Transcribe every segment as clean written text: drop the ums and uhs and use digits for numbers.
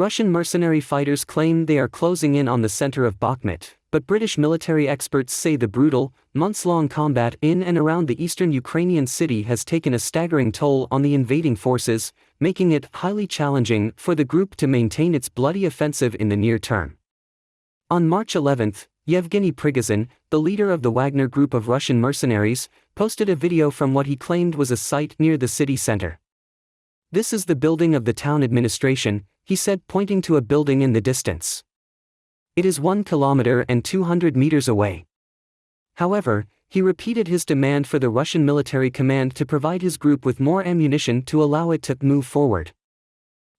Russian mercenary fighters claim they are closing in on the center of Bakhmut, but British military experts say the brutal, months-long combat in and around the eastern Ukrainian city has taken a staggering toll on the invading forces, making it highly challenging for the group to maintain its bloody offensive in the near term. On March 11, Yevgeny Prigozhin, the leader of the Wagner group of Russian mercenaries, posted a video from what he claimed was a site near the city center. "This is the building of the town administration," he said, pointing to a building in the distance. "It is 1 kilometer and 200 meters away." However, he repeated his demand for the Russian military command to provide his group with more ammunition to allow it to move forward.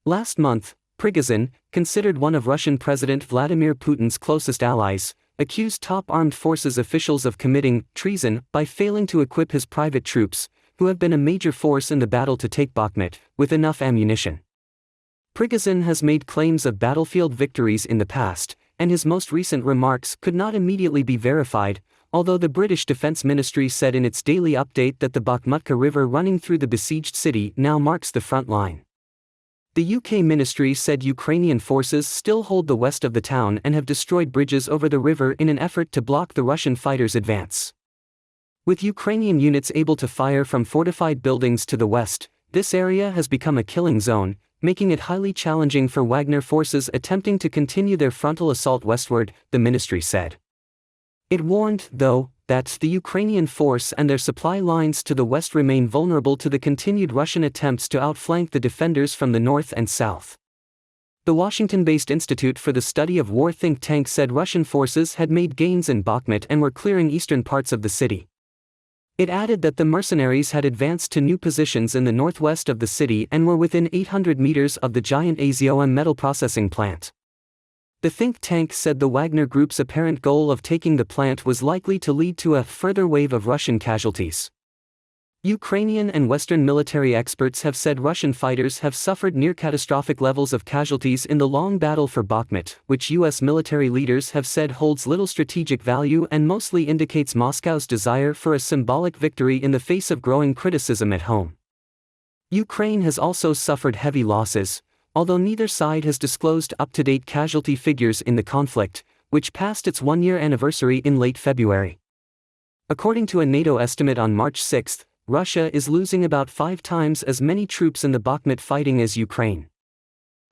Last month, Prigozhin, considered one of Russian President Vladimir Putin's closest allies, accused top armed forces officials of committing treason by failing to equip his private troops, who have been a major force in the battle to take Bakhmut, with enough ammunition. Prigozhin has made claims of battlefield victories in the past, and his most recent remarks could not immediately be verified, although the British Defence Ministry said in its daily update that the Bakhmutka River running through the besieged city now marks the front line. The UK ministry said Ukrainian forces still hold the west of the town and have destroyed bridges over the river in an effort to block the Russian fighters' advance. With Ukrainian units able to fire from fortified buildings to the west, this area has become a killing zone, making it highly challenging for Wagner forces attempting to continue their frontal assault westward, the ministry said. It warned, though, that the Ukrainian force and their supply lines to the west remain vulnerable to the continued Russian attempts to outflank the defenders from the north and south. The Washington-based Institute for the Study of War think tank said Russian forces had made gains in Bakhmut and were clearing eastern parts of the city. It added that the mercenaries had advanced to new positions in the northwest of the city and were within 800 meters of the giant AZOM metal processing plant. The think tank said the Wagner Group's apparent goal of taking the plant was likely to lead to a further wave of Russian casualties. Ukrainian and Western military experts have said Russian fighters have suffered near-catastrophic levels of casualties in the long battle for Bakhmut, which U.S. military leaders have said holds little strategic value and mostly indicates Moscow's desire for a symbolic victory in the face of growing criticism at home. Ukraine has also suffered heavy losses, although neither side has disclosed up-to-date casualty figures in the conflict, which passed its one-year anniversary in late February. According to a NATO estimate on March 6, Russia is losing about 5 times as many troops in the Bakhmut fighting as Ukraine.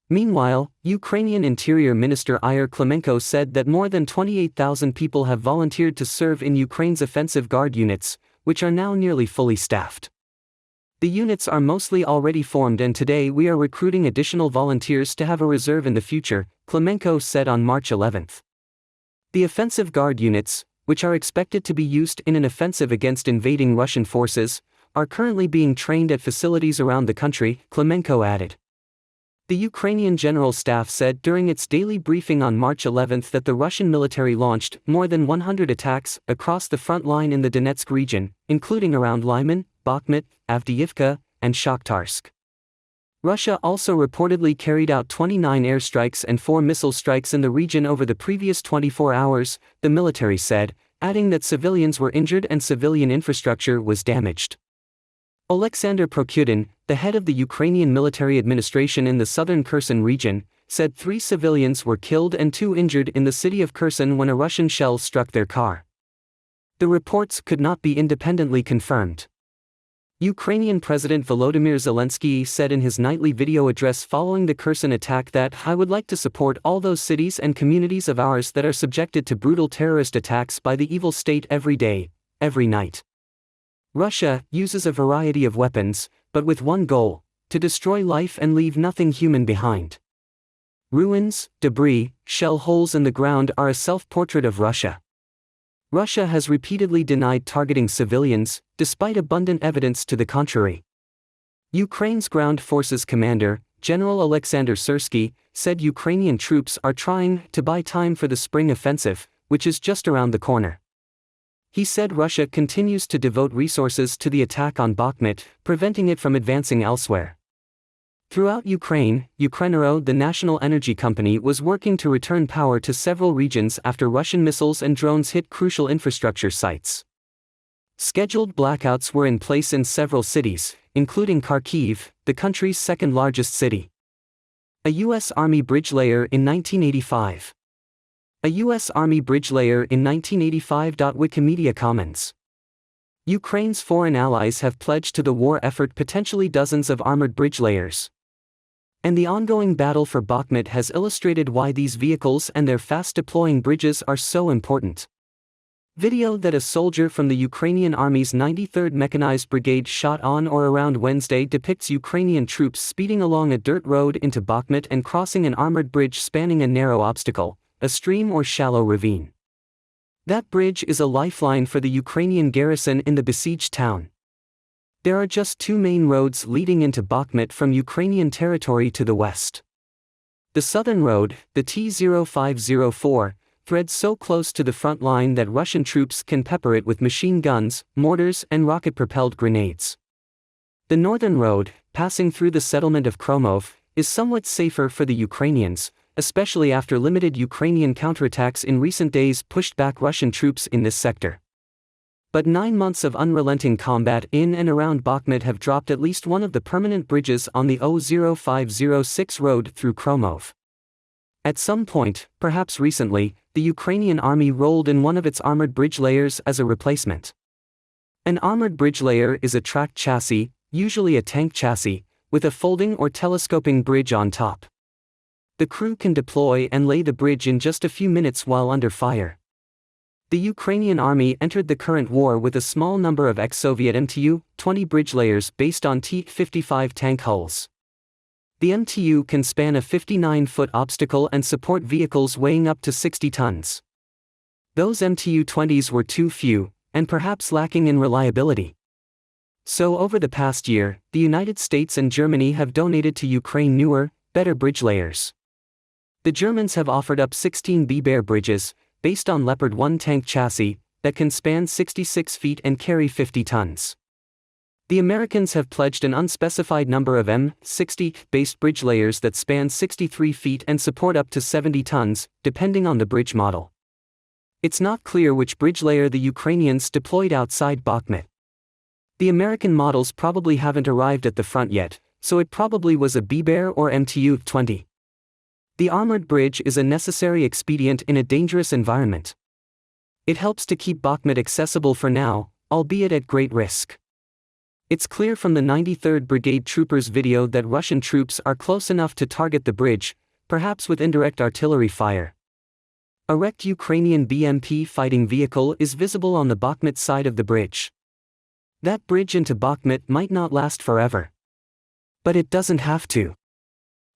Meanwhile, Ukrainian Interior Minister Ihor Klimenko said that more than 28,000 people have volunteered to serve in Ukraine's offensive guard units, which are now nearly fully staffed. "The units are mostly already formed and today we are recruiting additional volunteers to have a reserve in the future," Klimenko said on March 11. The offensive guard units, which are expected to be used in an offensive against invading Russian forces, are currently being trained at facilities around the country, Klimenko added. The Ukrainian General Staff said during its daily briefing on March 11 that the Russian military launched more than 100 attacks across the front line in the Donetsk region, including around Lyman, Bakhmut, Avdiivka, and Shakhtarsk. Russia also reportedly carried out 29 airstrikes and 4 missile strikes in the region over the previous 24 hours, the military said, adding that civilians were injured and civilian infrastructure was damaged. Oleksandr Prokudin, the head of the Ukrainian military administration in the southern Kherson region, said 3 civilians were killed and 2 injured in the city of Kherson when a Russian shell struck their car. The reports could not be independently confirmed. Ukrainian President Volodymyr Zelensky said in his nightly video address following the Kherson attack that "I would like to support all those cities and communities of ours that are subjected to brutal terrorist attacks by the evil state every day, every night." Russia uses a variety of weapons, but with one goal: to destroy life and leave nothing human behind. Ruins, debris, shell holes in the ground are a self-portrait of Russia. Russia has repeatedly denied targeting civilians, despite abundant evidence to the contrary. Ukraine's ground forces commander, General Alexander Syrsky, said Ukrainian troops are trying to buy time for the spring offensive, which is just around the corner. He said Russia continues to devote resources to the attack on Bakhmut, preventing it from advancing elsewhere. Throughout Ukraine, Ukrenero, the national energy company, was working to return power to several regions after Russian missiles and drones hit crucial infrastructure sites. Scheduled blackouts were in place in several cities, including Kharkiv, the country's second-largest city. A U.S. Army bridge layer in 1985. A U.S. Army bridge layer in 1985. Wikimedia Commons. Ukraine's foreign allies have pledged to the war effort potentially dozens of armored bridge layers. And the ongoing battle for Bakhmut has illustrated why these vehicles and their fast-deploying bridges are so important. Video that a soldier from the Ukrainian Army's 93rd Mechanized Brigade shot on or around Wednesday depicts Ukrainian troops speeding along a dirt road into Bakhmut and crossing an armored bridge spanning a narrow obstacle, a stream or shallow ravine. That bridge is a lifeline for the Ukrainian garrison in the besieged town. There are just two main roads leading into Bakhmut from Ukrainian territory to the west. The southern road, the T-0504, threads so close to the front line that Russian troops can pepper it with machine guns, mortars and rocket-propelled grenades. The northern road, passing through the settlement of Kromov, is somewhat safer for the Ukrainians, especially after limited Ukrainian counterattacks in recent days pushed back Russian troops in this sector. But 9 months of unrelenting combat in and around Bakhmut have dropped at least one of the permanent bridges on the 0506 road through Kromov. At some point, perhaps recently, the Ukrainian army rolled in one of its armored bridge layers as a replacement. An armored bridge layer is a tracked chassis, usually a tank chassis, with a folding or telescoping bridge on top. The crew can deploy and lay the bridge in just a few minutes while under fire. The Ukrainian army entered the current war with a small number of ex-Soviet MTU-20 bridge layers based on T-55 tank hulls. The MTU can span a 59-foot obstacle and support vehicles weighing up to 60 tons. Those MTU-20s were too few, and perhaps lacking in reliability. So over the past year, the United States and Germany have donated to Ukraine newer, better bridge layers. The Germans have offered up 16 B-Bear bridges, based on Leopard 1 tank chassis, that can span 66 feet and carry 50 tons. The Americans have pledged an unspecified number of M60-based bridge layers that span 63 feet and support up to 70 tons, depending on the bridge model. It's not clear which bridge layer the Ukrainians deployed outside Bakhmut. The American models probably haven't arrived at the front yet, so it probably was a B-Bear or MTU-20. The armored bridge is a necessary expedient in a dangerous environment. It helps to keep Bakhmut accessible for now, albeit at great risk. It's clear from the 93rd Brigade troopers' video that Russian troops are close enough to target the bridge, perhaps with indirect artillery fire. A wrecked Ukrainian BMP fighting vehicle is visible on the Bakhmut side of the bridge. That bridge into Bakhmut might not last forever. But it doesn't have to.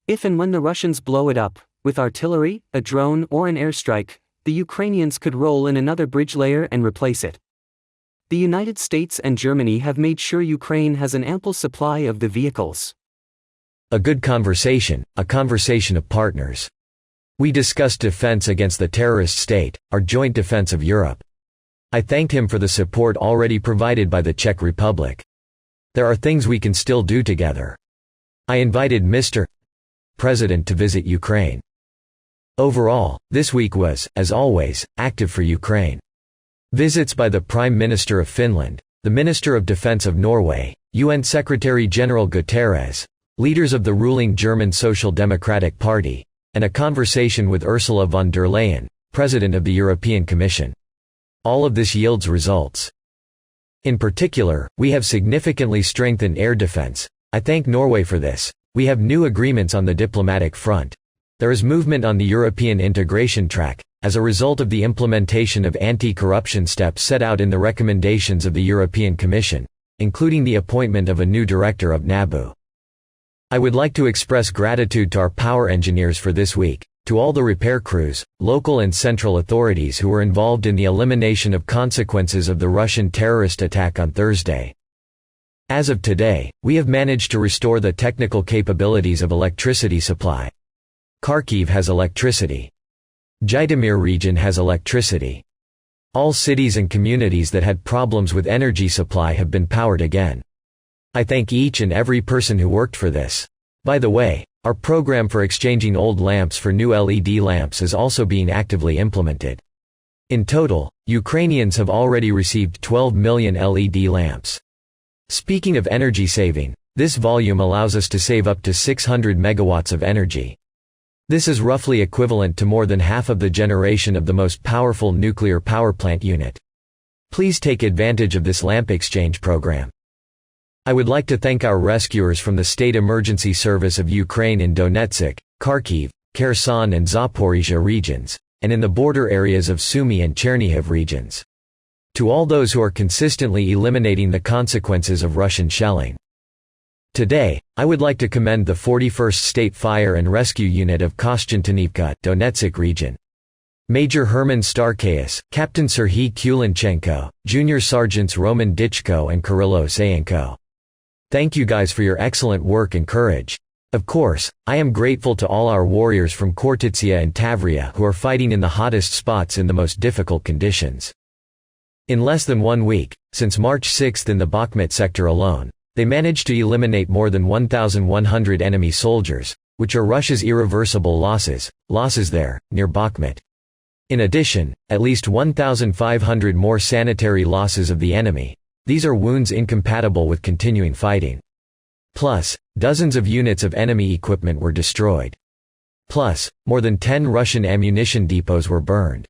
If and when the Russians blow it up, with artillery, a drone or an airstrike, the Ukrainians could roll in another bridge layer and replace it. The United States and Germany have made sure Ukraine has an ample supply of the vehicles. A good conversation, a conversation of partners. We discussed defense against the terrorist state, our joint defense of Europe. I thanked him for the support already provided by the Czech Republic. There are things we can still do together. I invited Mr. President to visit Ukraine. Overall, this week was, as always, active for Ukraine. Visits by the Prime Minister of Finland, the Minister of Defense of Norway, UN Secretary-General Guterres, leaders of the ruling German Social Democratic Party, and a conversation with Ursula von der Leyen, President of the European Commission. All of this yields results. In particular, we have significantly strengthened air defense. I thank Norway for this. We have new agreements on the diplomatic front. There is movement on the European integration track, as a result of the implementation of anti-corruption steps set out in the recommendations of the European Commission, including the appointment of a new director of NABU. I would like to express gratitude to our power engineers for this week, to all the repair crews, local and central authorities who were involved in the elimination of consequences of the Russian terrorist attack on Thursday. As of today, we have managed to restore the technical capabilities of electricity supply. Kharkiv has electricity. Zhytomyr region has electricity. All cities and communities that had problems with energy supply have been powered again. I thank each and every person who worked for this. By the way, our program for exchanging old lamps for new LED lamps is also being actively implemented. In total, Ukrainians have already received 12 million LED lamps. Speaking of energy saving, This volume allows us to save up to 600 megawatts of energy. This is roughly equivalent to more than half of the generation of the most powerful nuclear power plant unit. Please take advantage of this lamp exchange program. I would like to thank our rescuers from the State Emergency Service of Ukraine in Donetsk, Kharkiv, Kherson and Zaporizhzhia regions, and in the border areas of Sumy and Chernihiv regions. To all those who are consistently eliminating the consequences of Russian shelling. Today, I would like to commend the 41st State Fire and Rescue Unit of Kostiantynivka, Donetsk region. Major Herman Starkayas, Captain Serhiy Kulinchenko, Junior Sergeants Roman Dichko and Kirillo Sayenko. Thank you guys for your excellent work and courage. Of course, I am grateful to all our warriors from Khortytsia and Tavria who are fighting in the hottest spots in the most difficult conditions. In less than 1 week, since March 6 in the Bakhmut sector alone, they managed to eliminate more than 1,100 enemy soldiers, which are Russia's irreversible losses there, near Bakhmut. In addition, at least 1,500 more sanitary losses of the enemy. These are wounds incompatible with continuing fighting. Plus, dozens of units of enemy equipment were destroyed. Plus, more than 10 Russian ammunition depots were burned.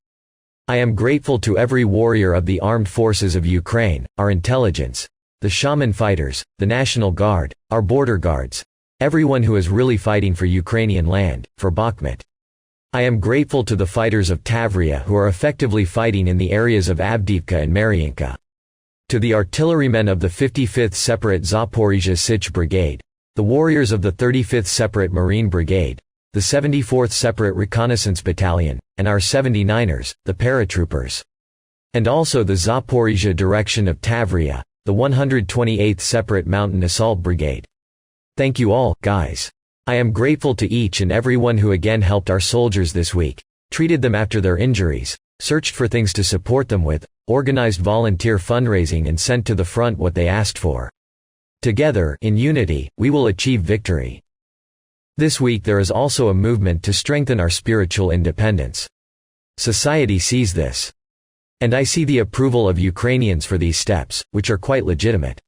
I am grateful to every warrior of the armed forces of Ukraine, our intelligence, the shaman fighters, the National Guard, our border guards, everyone who is really fighting for Ukrainian land, for Bakhmut. I am grateful to the fighters of Tavria who are effectively fighting in the areas of Avdiivka and Mariinka. To the artillerymen of the 55th Separate Zaporizhzhia Sich Brigade, the warriors of the 35th Separate Marine Brigade, the 74th Separate Reconnaissance Battalion, and our 79ers, the paratroopers. And also the Zaporizhzhia direction of Tavria, the 128th Separate Mountain Assault Brigade. Thank you all, guys. I am grateful to each and everyone who again helped our soldiers this week, treated them after their injuries, searched for things to support them with, organized volunteer fundraising and sent to the front what they asked for. Together, in unity, we will achieve victory. This week there is also a movement to strengthen our spiritual independence. Society sees this. And I see the approval of Ukrainians for these steps, which are quite legitimate.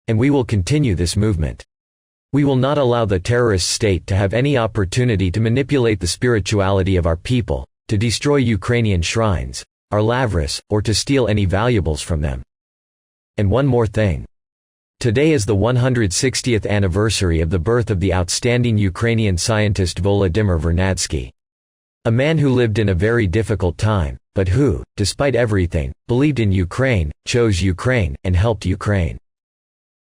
And we will continue this movement. We will not allow the terrorist state to have any opportunity to manipulate the spirituality of our people, to destroy Ukrainian shrines, our lavras, or to steal any valuables from them. And one more thing. Today is the 160th anniversary of the birth of the outstanding Ukrainian scientist Volodymyr Vernadsky. A man who lived in a very difficult time, but who, despite everything, believed in Ukraine, chose Ukraine, and helped Ukraine.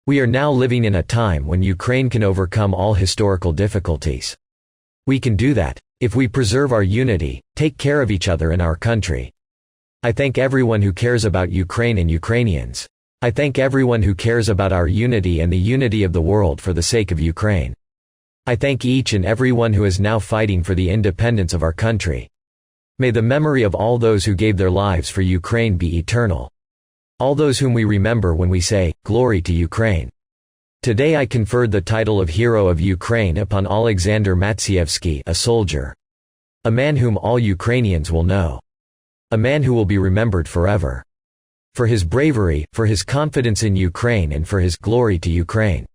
We are now living in a time when Ukraine can overcome all historical difficulties. We can do that, if we preserve our unity, take care of each other in our country. I thank everyone who cares about Ukraine and Ukrainians. I thank everyone who cares about our unity and the unity of the world for the sake of Ukraine. I thank each and everyone who is now fighting for the independence of our country. May the memory of all those who gave their lives for Ukraine be eternal. All those whom we remember when we say, "Glory to Ukraine." Today I conferred the title of Hero of Ukraine upon Alexander Matsievsky, a soldier. A man whom all Ukrainians will know. A man who will be remembered forever. For his bravery, for his confidence in Ukraine and for his glory to Ukraine.